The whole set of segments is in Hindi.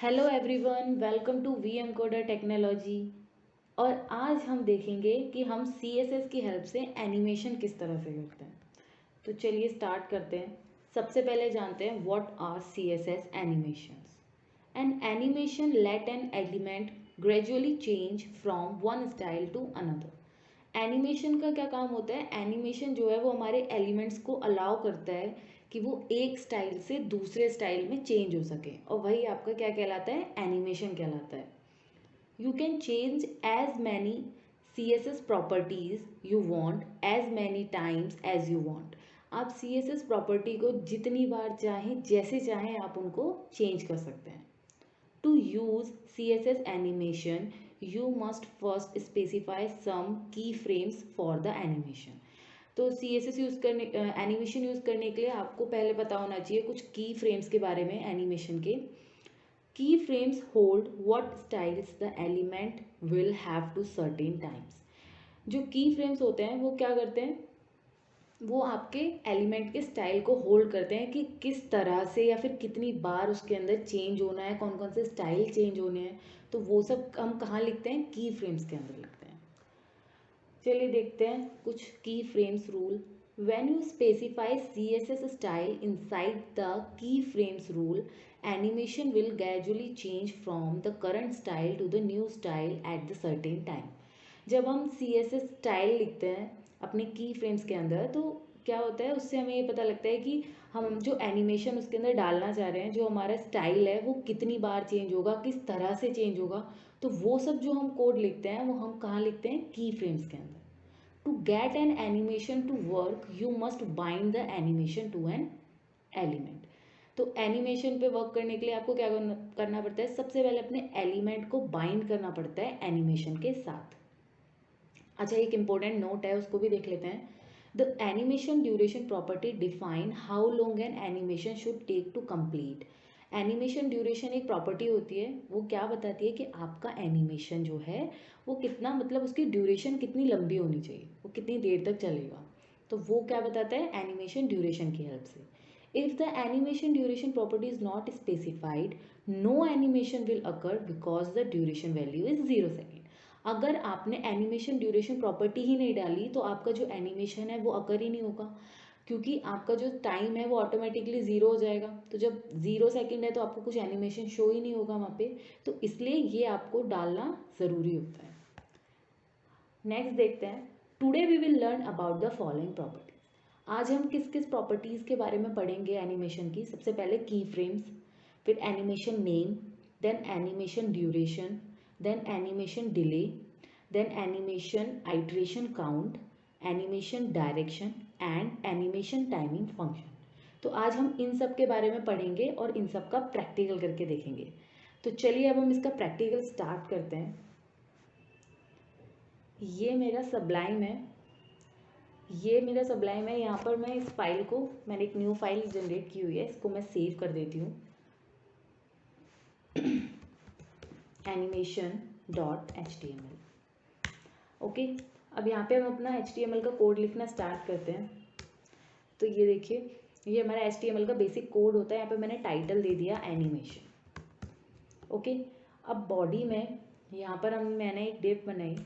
Hello everyone, welcome to V M coder technology. और आज हम देखेंगे कि हम सी एस एस की हेल्प से एनिमेशन किस तरह से करते हैं। तो चलिए स्टार्ट करते हैं। सबसे पहले जानते हैं what are C S S animations. An animation let an element gradually change from one style to another. Animation का क्या काम होता है? एनिमेशन जो है वो हमारे एलिमेंट्स को अलाउ करता है कि वो एक स्टाइल से दूसरे स्टाइल में चेंज हो सके, और वही आपका क्या कहलाता है? एनिमेशन कहलाता है। You can change as many CSS properties you want as many times as you want। आप CSS प्रॉपर्टी को जितनी बार चाहें, जैसे चाहें, आप उनको चेंज कर सकते हैं। To use CSS animation, you must first specify some keyframes for the animation। तो CSS यूज़ करने एनिमेशन यूज़ करने के लिए आपको पहले पता होना चाहिए कुछ की फ्रेम्स के बारे में एनिमेशन के। Keyframes hold what styles the element will have to certain times. जो की फ्रेम्स होते हैं वो क्या करते हैं? वो आपके एलिमेंट के स्टाइल को होल्ड करते हैं कि किस तरह से या फिर कितनी बार उसके अंदर चेंज होना है, कौन कौन से स्टाइल चेंज होने हैं। तो वो सब हम कहाँ लिखते हैं? की फ्रेम्स के अंदर लिखते हैं। चलिए देखते हैं कुछ keyframes rule. When you specify CSS style inside the keyframes rule, animation will gradually change from the current style to the new style at the certain time. जब हम CSS स्टाइल लिखते हैं अपने की फ्रेम्स के अंदर, तो क्या होता है, उससे हमें ये पता लगता है कि हम जो एनिमेशन उसके अंदर डालना चाह रहे हैं, जो हमारा स्टाइल है, वो कितनी बार चेंज होगा, किस तरह से चेंज होगा। तो वो सब जो हम कोड लिखते हैं वो हम कहाँ लिखते हैं? की फ्रेम्स के अंदर। To get an animation to work, you must bind the animation to an element. तो एनिमेशन पे वर्क करने के लिए आपको क्या करना पड़ता है? सबसे पहले अपने एलिमेंट को बाइंड करना पड़ता है एनिमेशन के साथ। अच्छा, एक इंपॉर्टेंट नोट है, उसको भी देख लेते हैं। The animation duration property define how long an animation should take to complete. Animation duration एक प्रॉपर्टी होती है, वो क्या बताती है कि आपका एनिमेशन जो है वो कितना, मतलब उसकी ड्यूरेशन कितनी लंबी होनी चाहिए, वो कितनी देर तक चलेगा। तो वो क्या बताता है? एनिमेशन ड्यूरेशन की हेल्प से। If the animation duration property is not specified, no animation will occur because the duration value is 0 second. अगर आपने एनिमेशन ड्यूरेशन प्रॉपर्टी ही नहीं डाली तो आपका जो एनिमेशन है वो अकर ही नहीं होगा, क्योंकि आपका जो टाइम है वो ऑटोमेटिकली ज़ीरो हो जाएगा। तो जब 0 सेकेंड है तो आपको कुछ एनिमेशन शो ही नहीं होगा वहाँ पे। तो इसलिए ये आपको डालना ज़रूरी होता है। नेक्स्ट देखते हैं। Today we will learn about the following properties. आज हम किस किस प्रॉपर्टीज़ के बारे में पढ़ेंगे एनिमेशन की? सबसे पहले की keyframes animation name, then animation duration, then animation delay, then animation iteration count, animation direction and animation timing function. तो आज हम इन सब के बारे में पढ़ेंगे और इन सब का प्रैक्टिकल करके देखेंगे। तो चलिए अब हम इसका प्रैक्टिकल स्टार्ट करते हैं। ये मेरा सबलाइम है, यहाँ पर मैं इस फाइल को, मैंने एक न्यू फाइल जनरेट की हुई है, इसको मैं सेव कर देती हूँ। animation.html। ओके, अब यहाँ पे हम अपना HTML का कोड लिखना स्टार्ट करते हैं। तो ये देखिए, ये हमारा HTML का बेसिक कोड होता है। यहाँ पे मैंने टाइटल दे दिया एनिमेशन। ओके, अब बॉडी में यहाँ पर मैंने एक डिव बनाई।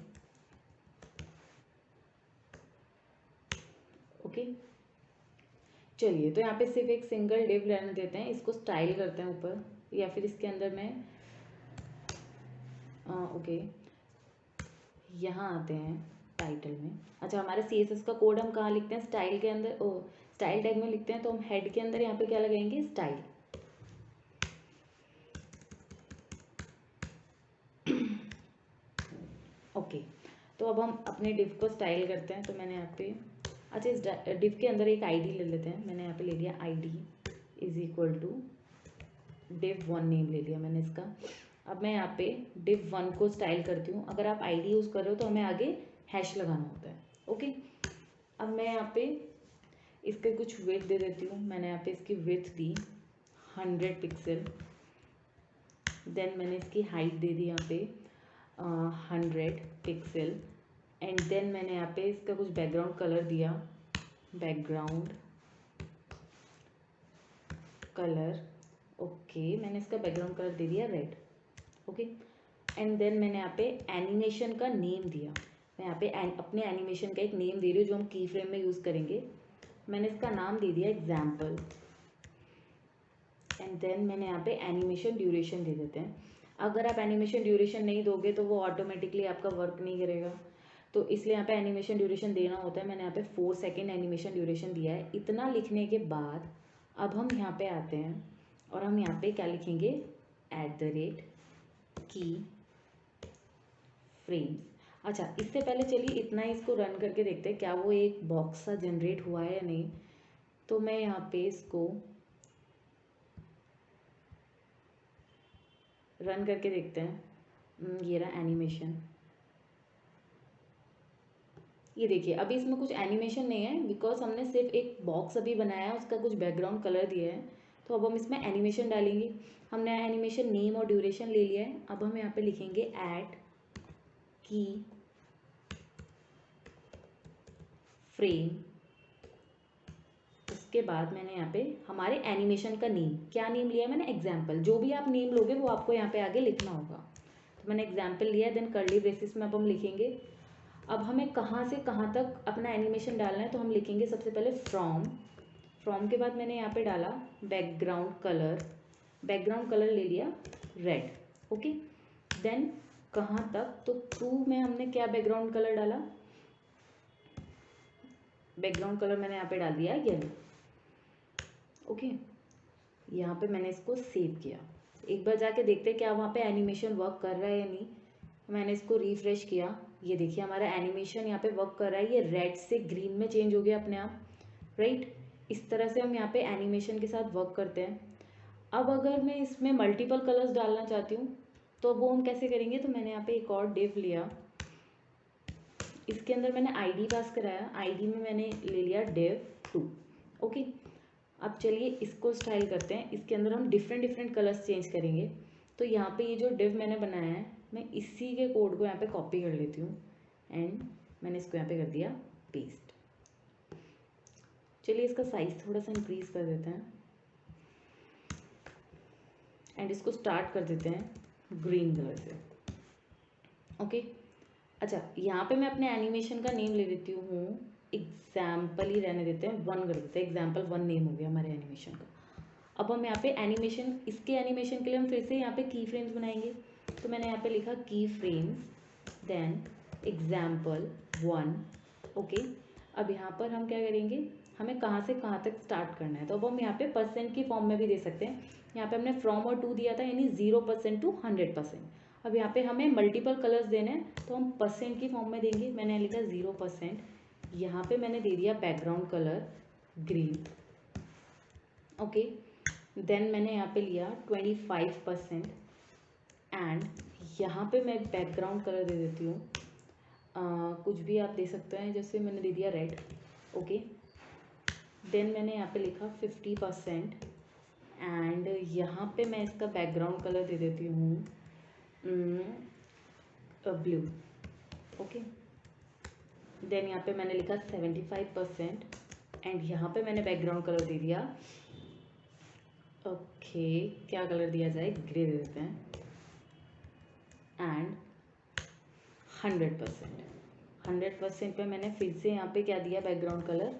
ओके, चलिए, तो यहाँ पे सिर्फ एक सिंगल डिव रहने देते हैं, इसको स्टाइल करते हैं ऊपर, या फिर इसके अंदर में ओके, यहाँ आते हैं टाइटल में। अच्छा, हमारा CSS का कोड हम कहाँ लिखते हैं? स्टाइल के अंदर, स्टाइल टैग में लिखते हैं। तो हम हेड के अंदर यहाँ पे क्या लगाएंगे? स्टाइल। ओके, तो अब हम अपने डिव को स्टाइल करते हैं। तो मैंने यहाँ पे, अच्छा, इस डिव के अंदर एक आईडी ले लेते हैं। मैंने यहाँ पे ले लिया ID is equal to div1 name ले लिया मैंने इसका। अब मैं यहाँ पे div1 को स्टाइल करती हूँ। अगर आप ID यूज़ कर रहे हो तो हमें आगे हैश लगाना होता है। ओके, अब मैं यहाँ पे इसके कुछ विड्थ दे देती हूँ। मैंने यहाँ पे इसकी विड्थ दी 100 पिक्सल। देन मैंने इसकी हाइट दे दी यहाँ पे 100 पिक्सल। एंड देन मैंने यहाँ पे इसका कुछ बैकग्राउंड कलर दिया, बैकग्राउंड कलर ओके, मैंने इसका बैकग्राउंड कलर दे दिया रेड। ओके, एंड देन मैंने यहाँ पे एनिमेशन का नेम दिया। मैं यहाँ पे अपने एनिमेशन का एक नेम दे रही हूँ जो हम की फ्रेम में यूज़ करेंगे। मैंने इसका नाम दे दिया एग्जाम्पल। एंड देन मैंने यहाँ पे एनिमेशन ड्यूरेशन दे देते हैं। अगर आप एनिमेशन ड्यूरेशन नहीं दोगे तो वो ऑटोमेटिकली आपका वर्क नहीं करेगा, तो इसलिए यहाँ पे एनिमेशन ड्यूरेशन देना होता है। मैंने यहाँ पे 4 सेकेंड एनिमेशन ड्यूरेशन दिया है। इतना लिखने के बाद अब हम यहाँ पे आते हैं और हम यहाँ पे क्या लिखेंगे, @ की फ्रेम्स। अच्छा, इससे पहले चलिए इतना ही इसको रन करके देखते हैं क्या वो एक बॉक्स सा जनरेट हुआ है या नहीं। तो मैं यहाँ पे इसको रन करके देखते हैं। ये रहा एनिमेशन। ये देखिए अभी इसमें कुछ एनिमेशन नहीं है बिकॉज हमने सिर्फ एक बॉक्स अभी बनाया है, उसका कुछ बैकग्राउंड कलर दिया है। तो अब हम इसमें एनिमेशन डालेंगे। हमने एनिमेशन नेम और ड्यूरेशन ले लिया है। अब हम यहाँ पे लिखेंगे @ की फ्रेम। उसके बाद मैंने यहाँ पे हमारे एनिमेशन का नेम, क्या नेम लिया मैंने, एग्जाम्पल। जो भी आप नेम लोगे वो आपको यहाँ पे आगे लिखना होगा। तो मैंने एग्जाम्पल लिया, देन कर्ली ब्रेसिस में अब हम लिखेंगे। अब हमें कहाँ से कहाँ तक अपना एनिमेशन डालना है, तो हम लिखेंगे सबसे पहले फ्रॉम के बाद मैंने यहाँ पे डाला बैकग्राउंड कलर। बैकग्राउंड कलर ले लिया रेड। ओके, देन कहाँ तक, तो 2 में हमने क्या बैकग्राउंड कलर डाला, बैकग्राउंड कलर मैंने यहाँ पे डाल दिया येलो। ओके, यहाँ पे मैंने इसको सेव किया। एक बार जाके देखते हैं क्या वहाँ पे एनिमेशन वर्क कर रहा है या नहीं। मैंने इसको रिफ्रेश किया, ये देखिए हमारा एनिमेशन यहाँ पे वर्क कर रहा है। ये रेड से ग्रीन में चेंज हो गया अपने आप, राइट। इस तरह से हम यहाँ पे एनिमेशन के साथ वर्क करते हैं। अब अगर मैं इसमें मल्टीपल कलर्स डालना चाहती हूँ तो वो हम कैसे करेंगे, तो मैंने यहाँ पे एक और डिव लिया। इसके अंदर मैंने आईडी पास कराया, आईडी में मैंने ले लिया div2। ओके, अब चलिए इसको स्टाइल करते हैं। इसके अंदर हम डिफरेंट कलर्स चेंज करेंगे। तो यहाँ पे ये जो डिव मैंने बनाया है, मैं इसी के कोड को यहाँ पे कॉपी कर लेती हूँ एंड मैंने इसको यहाँ पे कर दिया पेस्ट। चलिए इसका साइज थोड़ा सा इंक्रीज कर देते हैं एंड इसको स्टार्ट कर देते हैं ग्रीन कलर से। ओके, अच्छा यहाँ पे मैं अपने एनिमेशन का नेम ले देती हूँ, एग्जाम्पल ही रहने देते हैं, 1 कर देते हैं। example1 नेम हो गया हमारे एनिमेशन का। अब हम यहाँ पे एनिमेशन, इसके एनिमेशन के लिए हम फिर से यहाँ पे की फ्रेम्स बनाएंगे। तो मैंने यहाँ पे लिखा की फ्रेम्स देन example1। ओके, अब यहाँ पर हम क्या करेंगे, हमें कहाँ से कहाँ तक स्टार्ट करना है। तो अब हम यहाँ पे % की फॉर्म में भी दे सकते हैं। यहाँ पे हमने फ्रॉम और टू दिया था, यानी 0% to 100%। अब यहाँ पे हमें मल्टीपल कलर्स देने हैं तो हम % की फॉर्म में देंगे। मैंने लिखा 0%। यहाँ पे मैंने दे दिया background colour green. Okay, then मैंने यहाँ पे लिया 25% एंड यहाँ पे मैं बैकग्राउंड कलर दे देती हूँ कुछ भी आप दे सकते हैं, जैसे मैंने दे दिया रेड। ओके, देन मैंने यहाँ पे लिखा 50% एंड यहाँ पे मैं इसका बैकग्राउंड कलर दे देती हूँ ब्लू। ओके, देन यहाँ पे मैंने लिखा 75% एंड यहाँ पे मैंने बैकग्राउंड कलर दे दिया, ओके क्या कलर दिया जाए, ग्रे दे देते हैं एंड 100% पे मैंने फिर से यहाँ पे क्या दिया, बैकग्राउंड कलर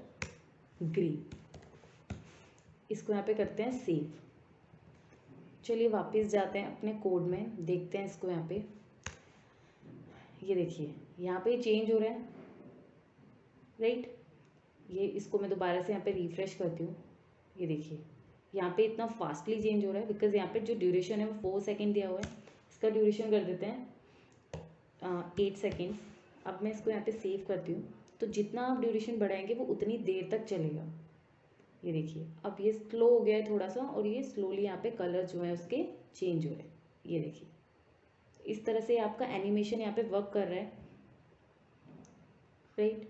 ग्रीन। इसको यहाँ पे करते हैं सेव। चलिए वापस जाते हैं अपने कोड में, देखते हैं इसको यहाँ पे। ये देखिए यहाँ पे चेंज हो रहा है, राइट। ये इसको मैं दोबारा से यहाँ पे रिफ्रेश करती हूँ। ये देखिए यहाँ पे इतना फास्टली चेंज हो रहा है बिकॉज यहाँ पे जो ड्यूरेशन है वो 4 सेकेंड दिया हुआ है। इसका ड्यूरेशन कर देते हैं 8 सेकेंड्स। अब मैं इसको यहाँ पे सेव करती हूँ, तो जितना आप ड्यूरेशन बढ़ाएंगे वो उतनी देर तक चलेगा। ये देखिए अब ये स्लो हो गया है थोड़ा सा और ये स्लोली यहाँ पे कलर जो है उसके चेंज हो रहे हैं। ये देखिए इस तरह से आपका एनिमेशन यहाँ पे वर्क कर रहा है, राइट।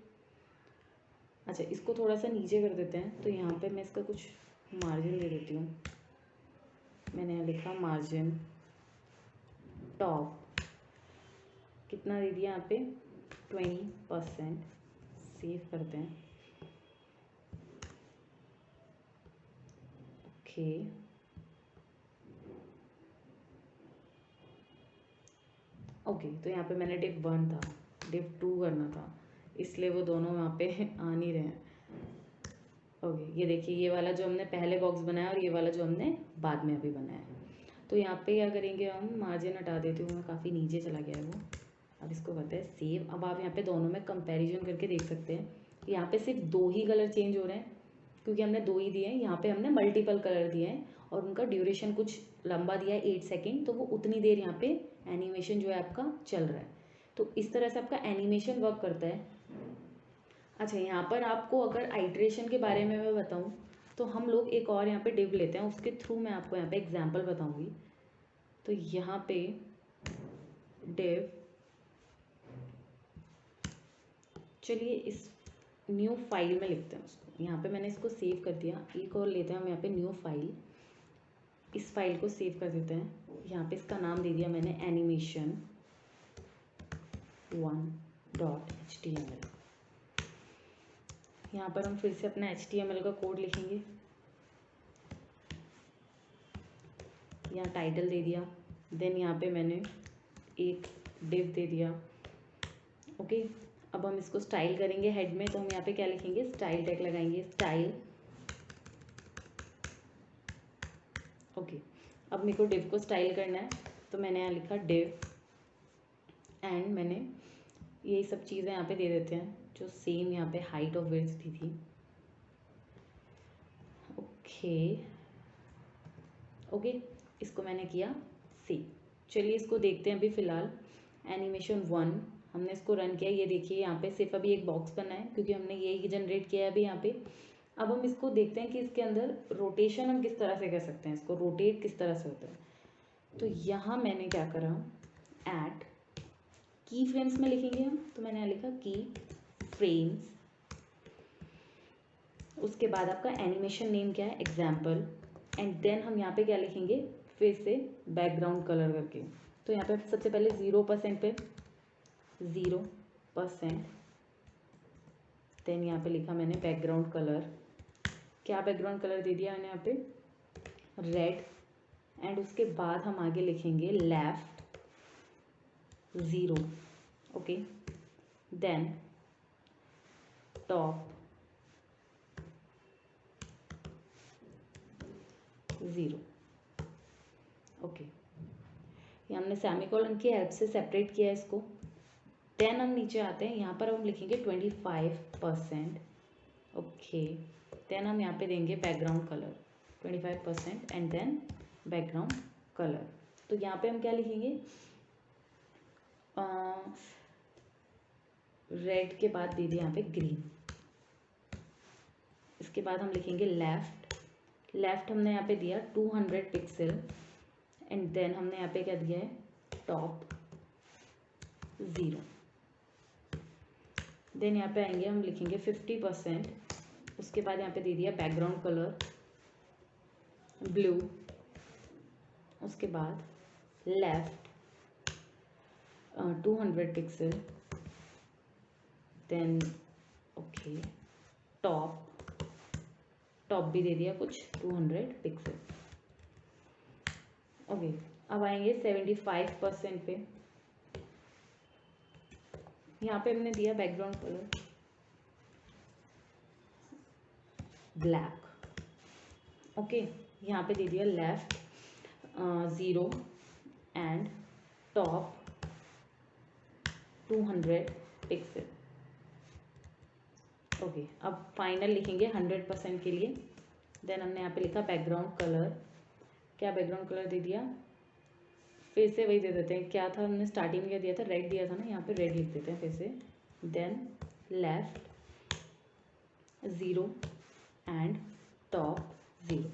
अच्छा इसको थोड़ा सा नीचे कर देते हैं, तो यहाँ पे मैं इसका कुछ मार्जिन दे देती हूँ। मैंने यहाँ लिखा मार्जिन टॉप, कितना दे दिया यहाँ पे 20%। सेव करते हैं। ओके ओके, तो यहाँ पे मैंने div 1 था, div 2 करना था, इसलिए वो दोनों वहाँ पे आ नहीं रहे हैं। ओके, ये देखिए, ये वाला जो हमने पहले बॉक्स बनाया और ये वाला जो हमने बाद में अभी बनाया है। तो यहाँ पे क्या करेंगे, हम मार्जिन हटा देती हूँ, मैं काफ़ी नीचे चला गया है वो। अब इसको करते हैं सेव। अब आप यहाँ पे दोनों में कंपैरिजन करके देख सकते हैं। यहाँ पे सिर्फ 2 ही कलर चेंज हो रहे हैं क्योंकि हमने 2 ही दिए हैं। यहाँ पे हमने मल्टीपल कलर दिए हैं और उनका ड्यूरेशन कुछ लंबा दिया है 8 सेकेंड, तो वो उतनी देर यहाँ पे एनिमेशन जो है आपका चल रहा है। तो इस तरह से आपका एनिमेशन वर्क करता है। अच्छा, यहाँ पर आपको अगर आइट्रेशन के बारे में मैं बताऊँ तो हम लोग एक और यहाँ पे डिव लेते हैं, उसके थ्रू मैं आपको यहाँ पे एग्जांपल बताऊँगी। तो यहाँ पे डिव, चलिए इस न्यू फाइल में लिखते हैं उसको। यहाँ पे मैंने इसको सेव कर दिया। एक और लेते हैं हम यहाँ पे न्यू फाइल, इस फाइल को सेव कर देते हैं। यहाँ पे इसका नाम दे दिया मैंने एनिमेशन 1.html। यहाँ पर हम फिर से अपना HTML का कोड लिखेंगे। यहाँ टाइटल दे दिया, देन यहाँ पे मैंने एक डिव दे दिया। ओके, अब हम इसको स्टाइल करेंगे हेड में, तो हम यहाँ पे क्या लिखेंगे, स्टाइल टैग लगाएंगे, स्टाइल। ओके, अब मेरे को डिव को स्टाइल करना है, तो मैंने यहाँ लिखा डिव एंड मैंने यही सब चीज़ें यहाँ पे दे देते हैं जो सेम यहाँ पे हाइट और विड्थ दी थी। ओके, इसको मैंने किया सेव। चलिए इसको देखते हैं अभी फ़िलहाल। एनिमेशन 1 हमने इसको रन किया। ये देखिए यहाँ पे सिर्फ अभी एक बॉक्स बना है क्योंकि हमने यही जनरेट किया है अभी यहाँ पे। अब हम इसको देखते हैं कि इसके अंदर रोटेशन हम किस तरह से कर सकते हैं, इसको रोटेट किस तरह से होता है। तो यहाँ मैंने क्या करा, ऐड की फ्रेम्स में लिखेंगे हम, तो मैंने यहाँ लिखा की फ्रेम्स। उसके बाद आपका एनिमेशन नेम क्या है, एग्जाम्पल, एंड देन हम यहाँ पे क्या लिखेंगे, फिर से बैकग्राउंड कलर करके। तो यहाँ पे सबसे पहले 0% पे 0%, देन यहाँ पे लिखा मैंने बैकग्राउंड कलर। क्या बैकग्राउंड कलर दे दिया मैंने यहाँ पे, रेड, एंड उसके बाद हम आगे लिखेंगे left 0। Okay, then top 0। Okay, ये हमने सेमीकोलन की हेल्प से सेपरेट किया है इसको। देन हम नीचे आते हैं, यहाँ पर हम लिखेंगे 25%। ओके, देन हम यहाँ पे देंगे background colour 25% and then background colour. तो यहाँ पे हम क्या लिखेंगे, रेड के बाद दे दिया यहाँ पे ग्रीन। इसके बाद हम लिखेंगे लेफ्ट हमने यहाँ पे दिया 200 पिक्सल एंड देन हमने यहाँ पे क्या दिया है, टॉप 0। देन यहाँ पे आएंगे, हम लिखेंगे 50%। उसके बाद यहाँ पे दे दिया बैकग्राउंड कलर ब्लू। उसके बाद left 200 pixel, then okay top भी दे दिया कुछ 200 पिक्सल। ओके, अब आएंगे 75% पे। यहाँ पे हमने दिया बैकग्राउंड कलर ब्लैक। ओके, यहाँ पे दे दिया left 0 and top 200 pixel. Okay, अब फाइनल लिखेंगे 100% के लिए। देन हमने यहाँ पे लिखा बैकग्राउंड कलर। क्या बैकग्राउंड कलर दे दिया, फिर से वही दे देते हैं, क्या था हमने स्टार्टिंग में क्या दिया था, रेड दिया था ना, यहाँ पे रेड लिख देते हैं फिर से। Then left 0 and top 0।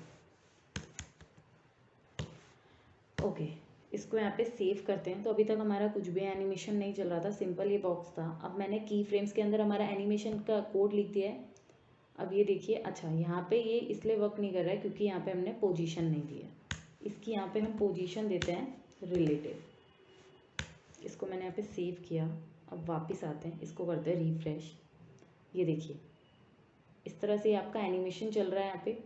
Okay, इसको यहाँ पे सेव करते हैं। तो अभी तक हमारा कुछ भी एनिमेशन नहीं चल रहा था, सिंपल ये बॉक्स था। अब मैंने की फ्रेम्स के अंदर हमारा एनिमेशन का कोड लिख दिया है। अब ये देखिए, अच्छा यहाँ पे ये इसलिए वर्क नहीं कर रहा है क्योंकि यहाँ पे हमने पोजीशन नहीं दी है। इसकी यहाँ पे हम पोजीशन देते हैं रिलेटिव। इसको मैंने यहाँ पे सेव किया। अब वापस आते हैं, इसको करते हैं रिफ्रेश। ये देखिए, इस तरह से आपका एनिमेशन चल रहा है। यहाँ पे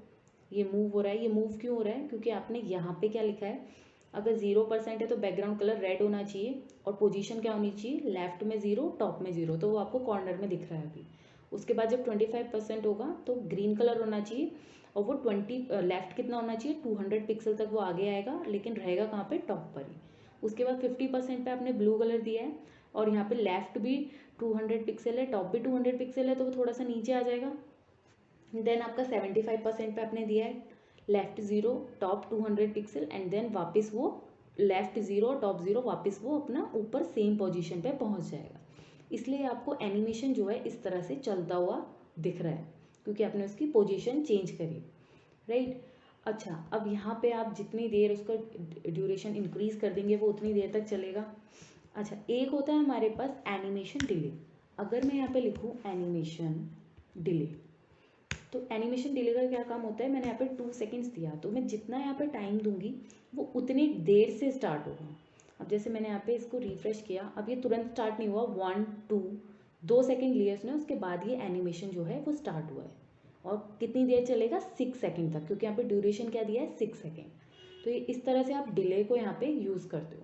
ये मूव हो रहा है। ये मूव क्यों हो रहा है, क्योंकि आपने यहाँ पे क्या लिखा है, अगर 0% है तो बैकग्राउंड कलर रेड होना चाहिए और पोजीशन क्या होनी चाहिए, लेफ्ट में 0 टॉप में 0, तो वो आपको कॉर्नर में दिख रहा है अभी। उसके बाद जब 25% होगा तो ग्रीन कलर होना चाहिए और वो 20 लेफ्ट कितना होना चाहिए, 200 पिक्सल तक वो आगे आएगा, लेकिन रहेगा कहाँ पे, टॉप पर ही। उसके बाद 50% पे आपने ब्लू कलर दिया है और यहाँ पे लेफ्ट भी 200 पिक्सल है, टॉप भी 200 पिक्सल है, तो वो थोड़ा सा नीचे आ जाएगा। देन आपका 75% पे आपने दिया है left 0 top 200 pixel and then वापस वो लेफ्ट 0 टॉप 0 वापस वो अपना ऊपर सेम पोजीशन पे पहुंच जाएगा। इसलिए आपको एनिमेशन जो है इस तरह से चलता हुआ दिख रहा है क्योंकि आपने उसकी पोजीशन चेंज करी, राइट। अच्छा, अब यहाँ पे आप जितनी देर उसका ड्यूरेशन इंक्रीज कर देंगे वो उतनी देर तक चलेगा। अच्छा, एक होता है हमारे पास एनिमेशन डिले। अगर मैं यहाँ पे लिखूँ एनिमेशन डिले, तो एनिमेशन डिले का क्या काम होता है, मैंने यहाँ पे 2 सेकेंड्स दिया तो मैं जितना यहाँ पे टाइम दूंगी वो उतनी देर से स्टार्ट होगा। अब जैसे मैंने यहाँ पे इसको रिफ्रेश किया, अब ये तुरंत स्टार्ट नहीं हुआ, 1 2 सेकेंड लिए उसने, उसके बाद ये एनिमेशन जो है वो स्टार्ट हुआ है। और कितनी देर चलेगा, 6 सेकेंड तक, क्योंकि यहाँ पे ड्यूरेशन क्या दिया है, 6 सेकेंड। तो ये इस तरह से आप डिले को यहाँ पे यूज़ करते हो।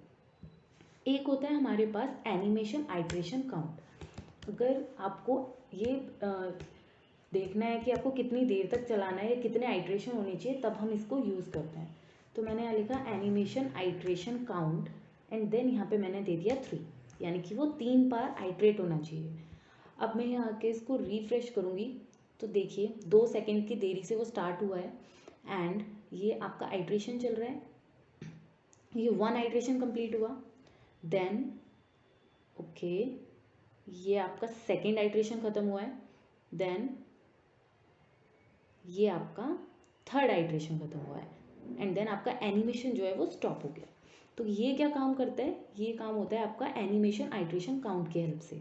एक होता है हमारे पास एनिमेशन आइट्रेशन काउंट। अगर आपको ये देखना है कि आपको कितनी देर तक चलाना है या कितने आइट्रेशन होनी चाहिए, तब हम इसको यूज़ करते हैं। तो मैंने यहाँ लिखा animation iteration count and then यहाँ पे मैंने दे दिया 3, यानी कि वो 3 बार आइट्रेट होना चाहिए। अब मैं यहाँ आके इसको रिफ्रेश करूँगी तो देखिए 2 सेकेंड की देरी से वो स्टार्ट हुआ है एंड ये आपका आइट्रेशन चल रहा है, ये 1 आइट्रेशन कंप्लीट हुआ। देन ओके, ये आपका सेकेंड आइट्रेशन ख़त्म हुआ है, देन ये आपका थर्ड आइट्रेशन खत्म हुआ है एंड देन आपका एनिमेशन जो है वो स्टॉप हो गया। तो ये क्या काम करता है, ये काम होता है आपका एनिमेशन आइट्रेशन काउंट की हेल्प से।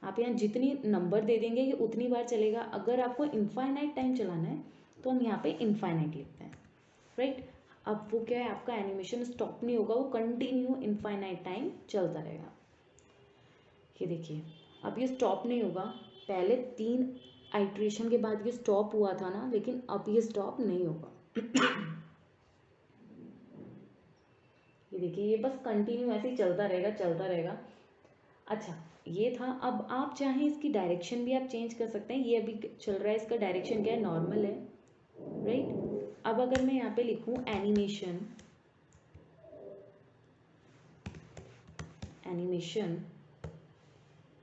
आप यहाँ जितनी नंबर दे देंगे ये उतनी बार चलेगा। अगर आपको इनफाइनाइट टाइम चलाना है तो हम यहाँ पे इनफाइनाइट लिखते हैं, राइट। अब वो क्या है, आपका एनिमेशन स्टॉप नहीं होगा, वो कंटिन्यू इनफाइनाइट टाइम चलता रहेगा। ये देखिए अब ये स्टॉप नहीं होगा, पहले 3 आइट्रेशन के बाद ये स्टॉप हुआ था ना, लेकिन अब ये स्टॉप नहीं होगा। ये देखिए ये बस कंटिन्यू ऐसे ही चलता रहेगा चलता रहेगा। अच्छा, ये था। अब आप चाहें इसकी डायरेक्शन भी आप चेंज कर सकते हैं। ये अभी चल रहा है, इसका डायरेक्शन क्या है, नॉर्मल है, राइट। अब अगर मैं यहाँ पे लिखूँ animation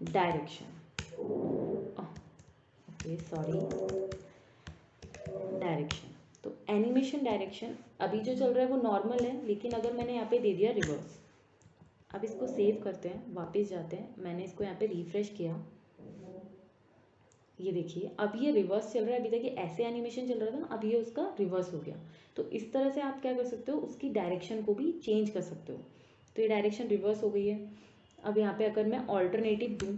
direction, okay sorry, direction, तो एनिमेशन डायरेक्शन अभी जो चल रहा है वो नॉर्मल है, लेकिन अगर मैंने यहाँ पे दे दिया रिवर्स। अब इसको सेव करते हैं, वापस जाते हैं, मैंने इसको यहाँ पे रिफ्रेश किया, ये देखिए अब ये रिवर्स चल रहा है। अभी तक ये ऐसे एनिमेशन चल रहा था, अब ये उसका रिवर्स हो गया। तो इस तरह से आप क्या कर सकते हो, उसकी डायरेक्शन को भी चेंज कर सकते हो। तो ये डायरेक्शन रिवर्स हो गई है। अब यहाँ पे अगर मैं ऑल्टरनेटिव दूँ,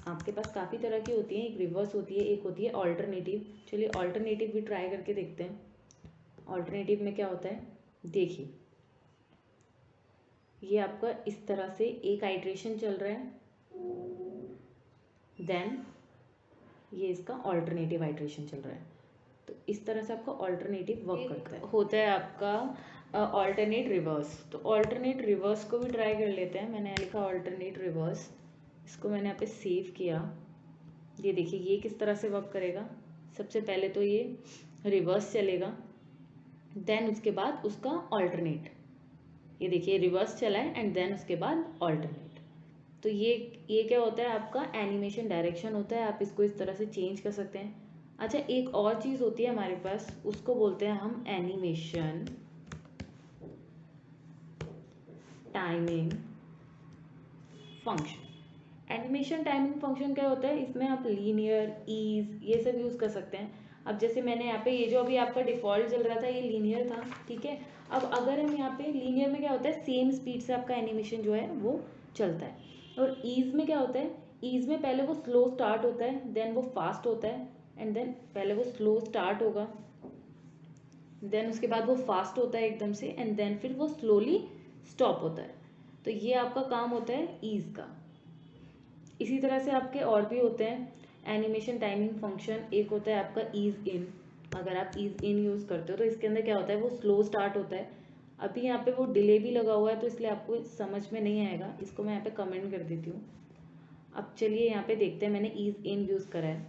आपके पास काफ़ी तरह की होती है, एक रिवर्स होती है, एक होती है ऑल्टरनेटिव। चलिए ऑल्टरनेटिव भी ट्राई करके देखते हैं। ऑल्टरनेटिव में क्या होता है, देखिए ये आपका इस तरह से एक आइट्रेशन चल रहा है, देन ये इसका ऑल्टरनेटिव आइट्रेशन चल रहा है। तो इस तरह से आपका ऑल्टरनेटिव वर्क करता है। होता है आपका ऑल्टरनेट रिवर्स। तो ऑल्टरनेट रिवर्स को भी ट्राई कर लेते हैं। मैंने लिखा ऑल्टरनेट रिवर्स, इसको मैंने यहाँ पे सेव किया। ये देखिए ये किस तरह से वर्क करेगा। सबसे पहले तो ये रिवर्स चलेगा, देन उसके बाद उसका ऑल्टरनेट, ये देखिए रिवर्स चला है एंड देन उसके बाद ऑल्टरनेट। तो ये क्या होता है, आपका एनिमेशन डायरेक्शन होता है। आप इसको इस तरह से चेंज कर सकते हैं। अच्छा, एक और चीज़ होती है हमारे पास, उसको बोलते हैं हम animation timing function. Animation timing function क्या होता है, इसमें आप लीनियर, ईज ये सब यूज़ कर सकते हैं। अब जैसे मैंने यहाँ पे ये जो अभी आपका डिफ़ॉल्ट चल रहा था ये लीनियर था, ठीक है। अब अगर हम यहाँ पे लीनियर में क्या होता है, सेम स्पीड से आपका एनिमेशन जो है वो चलता है। और ईज में क्या होता है, ईज में पहले वो स्लो स्टार्ट होता है, देन वो फास्ट होता है एंड देन पहले वो स्लो स्टार्ट होगा, देन उसके बाद वो फास्ट होता है एकदम से एंड देन फिर वो स्लोली स्टॉप होता है। तो ये आपका काम होता है ईज का। इसी तरह से आपके और भी होते हैं एनिमेशन टाइमिंग फंक्शन। एक होता है आपका ईज इन। अगर आप ईज इन यूज़ करते हो तो इसके अंदर क्या होता है, वो स्लो स्टार्ट होता है, अभी यहाँ पे वो डिले भी लगा हुआ है तो इसलिए आपको समझ में नहीं आएगा, इसको मैं यहाँ पे कमेंट कर देती हूँ। अब चलिए यहाँ पे देखते हैं, मैंने ईज इन यूज़ करा है,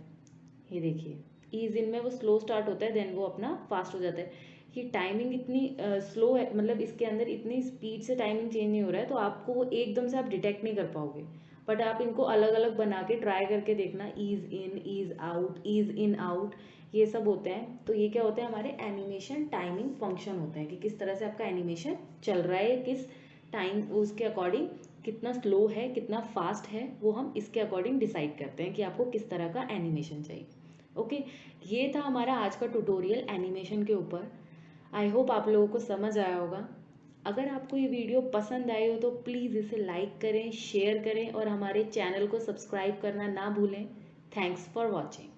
ये देखिए ईज इन में वो स्लो स्टार्ट होता है, देन वो अपना फास्ट हो जाता है। ये टाइमिंग इतनी स्लो है, मतलब इसके अंदर इतनी स्पीड से टाइमिंग चेंज नहीं हो रहा है, तो आपको वो एकदम से आप डिटेक्ट नहीं कर पाओगे। बट आप इनको अलग अलग बना के ट्राई करके देखना, ease in, ease out, ease in out, ये सब होते हैं। तो ये क्या होते हैं, हमारे एनिमेशन टाइमिंग फंक्शन होते हैं कि किस तरह से आपका एनिमेशन चल रहा है, किस टाइम उसके अकॉर्डिंग कितना स्लो है कितना फास्ट है, वो हम इसके अकॉर्डिंग डिसाइड करते हैं कि आपको किस तरह का एनिमेशन चाहिए। ओके, ये था हमारा आज का ट्यूटोरियल एनिमेशन के ऊपर। आई होप आप लोगों को समझ आया होगा। अगर आपको ये वीडियो पसंद आई हो तो प्लीज़ इसे लाइक करें, शेयर करें और हमारे चैनल को सब्सक्राइब करना ना भूलें। Thanks for watching.